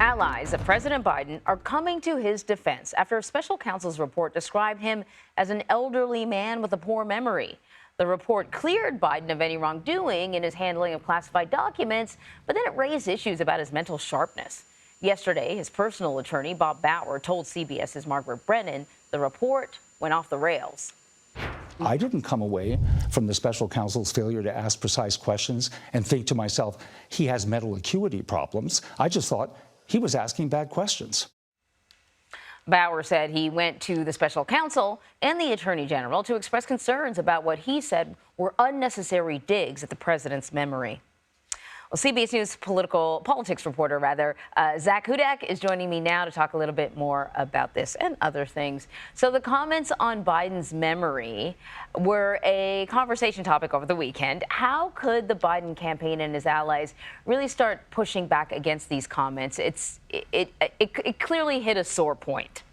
Allies of President Biden are coming to his defense after a special counsel's report described him as an elderly man with a poor memory. The report cleared Biden of any wrongdoing in his handling of classified documents, but then it raised issues about his mental sharpness. Yesterday, his personal attorney, Bob Bauer, told CBS's Margaret Brennan the report went off the rails. I didn't come away from the special counsel's failure to ask precise questions and think to myself, he has mental acuity problems. I just thought he was asking bad questions. Bauer said he went to the special counsel and the attorney general to express concerns about what he said were unnecessary digs at the president's memory. Well, CBS News politics reporter, Zak Hudak is joining me now to talk a little bit more about this and other things. So the comments on Biden's memory were a conversation topic over the weekend. How could the Biden campaign and his allies really start pushing back against these comments? It clearly hit a sore point.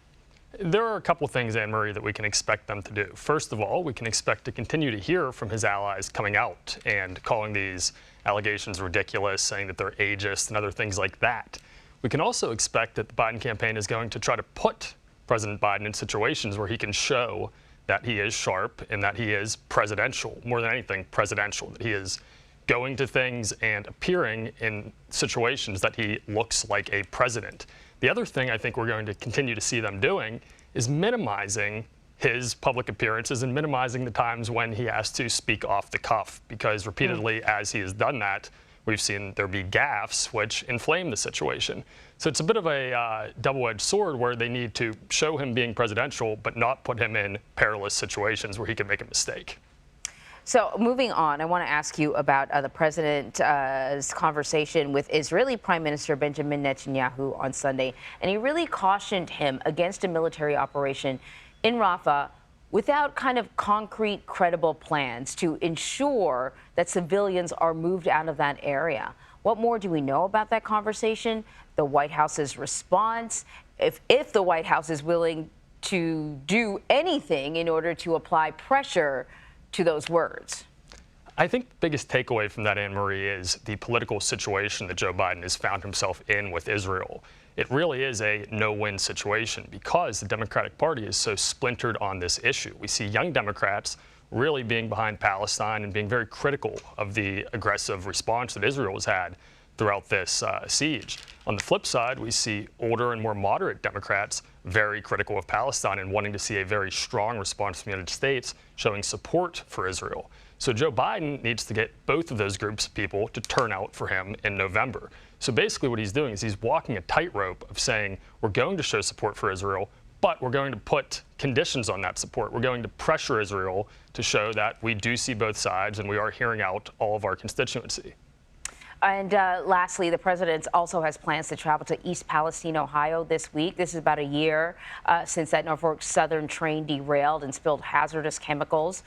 There are a couple things, Anne-Marie, that we can expect them to do. First of all, we can expect to continue to hear from his allies coming out and calling these allegations ridiculous, saying that they're ageist and other things like that. We can also expect that the Biden campaign is going to try to put President Biden in situations where he can show that he is sharp and that he is presidential, more than anything presidential, that he is going to things and appearing in situations that he looks like a president. The other thing I think we're going to continue to see them doing is minimizing his public appearances and minimizing the times when he has to speak off the cuff, because repeatedly as he has done that, we've seen there be gaffes which inflame the situation. So it's a bit of a double-edged sword where they need to show him being presidential but not put him in perilous situations where he can make a mistake. So moving on, I want to ask you about the president's conversation with Israeli Prime Minister Benjamin Netanyahu on Sunday. And he really cautioned him against a military operation in Rafah without kind of concrete, credible plans to ensure that civilians are moved out of that area. What more do we know about that conversation? The White House's response, if the White House is willing to do anything in order to apply pressure to those words? I think the biggest takeaway from that, Anne-Marie, is the political situation that Joe Biden has found himself in with Israel. It really is a no-win situation because the Democratic Party is so splintered on this issue. We see young Democrats really being behind Palestine and being very critical of the aggressive response that Israel has had throughout this siege. On the flip side, we see older and more moderate Democrats very critical of Palestine and wanting to see a very strong response from the United States showing support for Israel. So Joe Biden needs to get both of those groups of people to turn out for him in November. So basically what he's doing is he's walking a tightrope of saying, we're going to show support for Israel, but we're going to put conditions on that support. We're going to pressure Israel to show that we do see both sides and we are hearing out all of our constituency. And lastly, the president also has plans to travel to East Palestine, Ohio this week. This is about a year since that Norfolk Southern train derailed and spilled hazardous chemicals.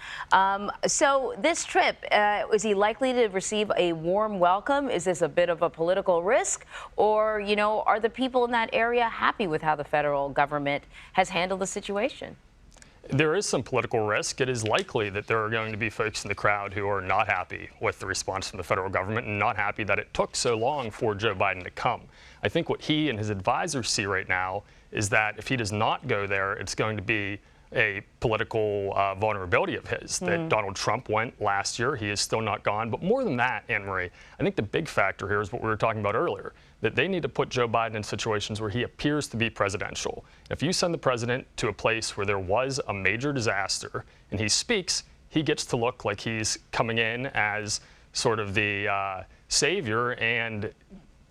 So this trip, is he likely to receive a warm welcome? Is this a bit of a political risk? Or, you know, are the people in that area happy with how the federal government has handled the situation? There is some political risk. It is likely that there are going to be folks in the crowd who are not happy with the response from the federal government and not happy that it took so long for Joe Biden to come. I think what he and his advisors see right now is that if he does not go there, it's going to be a political vulnerability of his, that Donald Trump went last year. He is still not gone. But more than that, Anne-Marie, I think the big factor here is what we were talking about earlier, that they need to put Joe Biden in situations where he appears to be presidential. If you send the president to a place where there was a major disaster and he speaks, he gets to look like he's coming in as sort of the savior and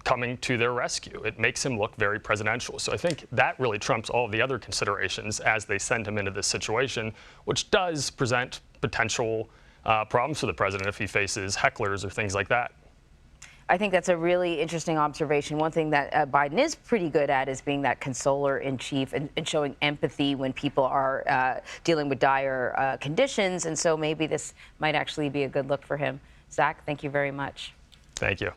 coming to their rescue. It makes him look very presidential. So I think that really trumps all of the other considerations as they send him into this situation, which does present potential problems for the president if he faces hecklers or things like that. I think that's a really interesting observation. One thing that Biden is pretty good at is being that consoler-in-chief and showing empathy when people are dealing with dire conditions. And so maybe this might actually be a good look for him. Zach, thank you very much. Thank you.